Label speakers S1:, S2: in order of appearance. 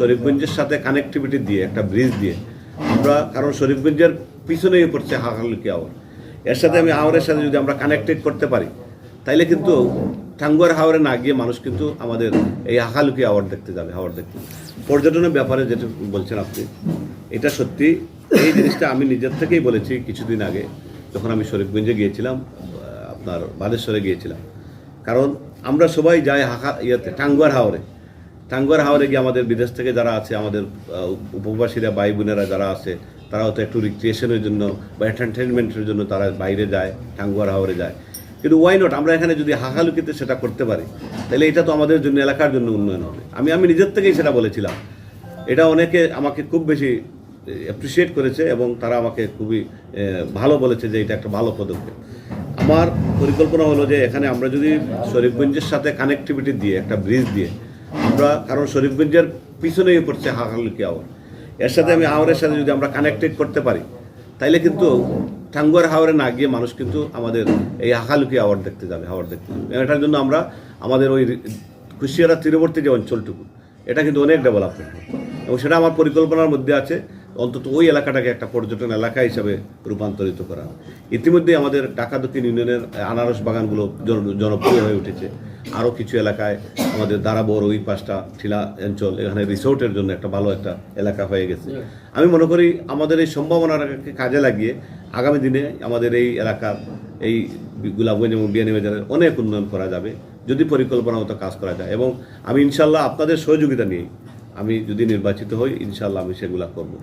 S1: শরীফগঞ্জের সাথে কানেক্টিভিটি দিয়ে একটা ব্রিজ দিয়ে আমরা, কারণ শরীফগঞ্জের পিছনেই পড়ছে হাকালুকি আওয়ার, এর সাথে আমি আওয়ারের সাথে যদি আমরা কানেক্টেড করতে পারি তাইলে কিন্তু টাঙ্গুয়ার হাওরে না গিয়ে মানুষ কিন্তু আমাদের এই হাকালুকি আওয়ার দেখতে যাবে। হাওর দেখতে পর্যটনের ব্যাপারে যেটা বলছেন আপনি, এটা সত্যি। এই জিনিসটা আমি নিজের থেকেই বলেছি কিছুদিন আগে, যখন আমি শরীফগঞ্জে গিয়েছিলাম, আপনার বালেশ্বরে গিয়েছিলাম। কারণ আমরা সবাই যাই টাঙ্গুয়ার হাওরে গিয়ে আমাদের বিদেশ থেকে যারা আছে, আমাদের উপবাসীরা ভাই বোনেরা যারা আছে, তারাও তো একটু রিক্রিয়েশনের জন্য বা এন্টারটেনমেন্টের জন্য তারা বাইরে যায়, টাঙ্গুয়ার হাওরে যায়। কিন্তু ওয়াই নট, আমরা এখানে যদি হাকালুকিতে সেটা করতে পারি তাহলে এটা তো আমাদের জন্য, এলাকার জন্য উন্নয়ন হবে। আমি নিজের থেকেই সেটা বলেছিলাম। এটা অনেকে আমাকে খুব বেশি অ্যাপ্রিসিয়েট করেছে এবং তারা আমাকে খুবই ভালো বলেছে যে এটা একটা ভালো পদক্ষেপ। আমার পরিকল্পনা হলো যে এখানে আমরা যদি শরীফগঞ্জের সাথে কানেক্টিভিটি দিয়ে একটা ব্রিজ দিয়ে আমরা, কারণ শরীফগঞ্জের পিছনেই পড়ছে হাকালুকি আওয়ার, এর সাথে আমি আওয়ারের সাথে যদি আমরা কানেক্টেড করতে পারি তাইলে কিন্তু টাঙ্গুয়ার হাওরে না গিয়ে মানুষ কিন্তু আমাদের এই হাকালুকি আওয়ার দেখতে যাবে। এটার জন্য আমরা আমাদের ওই কুশিয়ারা তীরবর্তী যে অঞ্চলটুকু, এটা কিন্তু অনেক ডেভেলপমেন্ট এবং সেটা আমার পরিকল্পনার মধ্যে আছে। অন্তত ওই এলাকাটাকে একটা পর্যটন এলাকা হিসাবে রূপান্তরিত করা। ইতিমধ্যে আমাদের ঢাকা দক্ষিণ ইউনিয়নের আনারস বাগানগুলো জনপ্রিয় হয়ে উঠেছে। আরও কিছু এলাকায় আমাদের দারাবর ওই পাশটা টিলা অঞ্চল, এখানে রিসোর্টের জন্য একটা ভালো একটা এলাকা হয়ে গেছে। আমি মনে করি আমাদের এই সম্ভাবনাটাকে কাজে লাগিয়ে আগামী দিনে আমাদের এই এলাকার এই গোলাপগঞ্জ এবং বিয়ানীবাজারের অনেক উন্নয়ন করা যাবে যদি পরিকল্পনা মতো কাজ করা যায়। এবং আমি ইনশাল্লাহ আপনাদের সহযোগিতা নিয়ে আমি যদি নির্বাচিত হই, ইনশাল্লাহ আমি সেগুলা করব।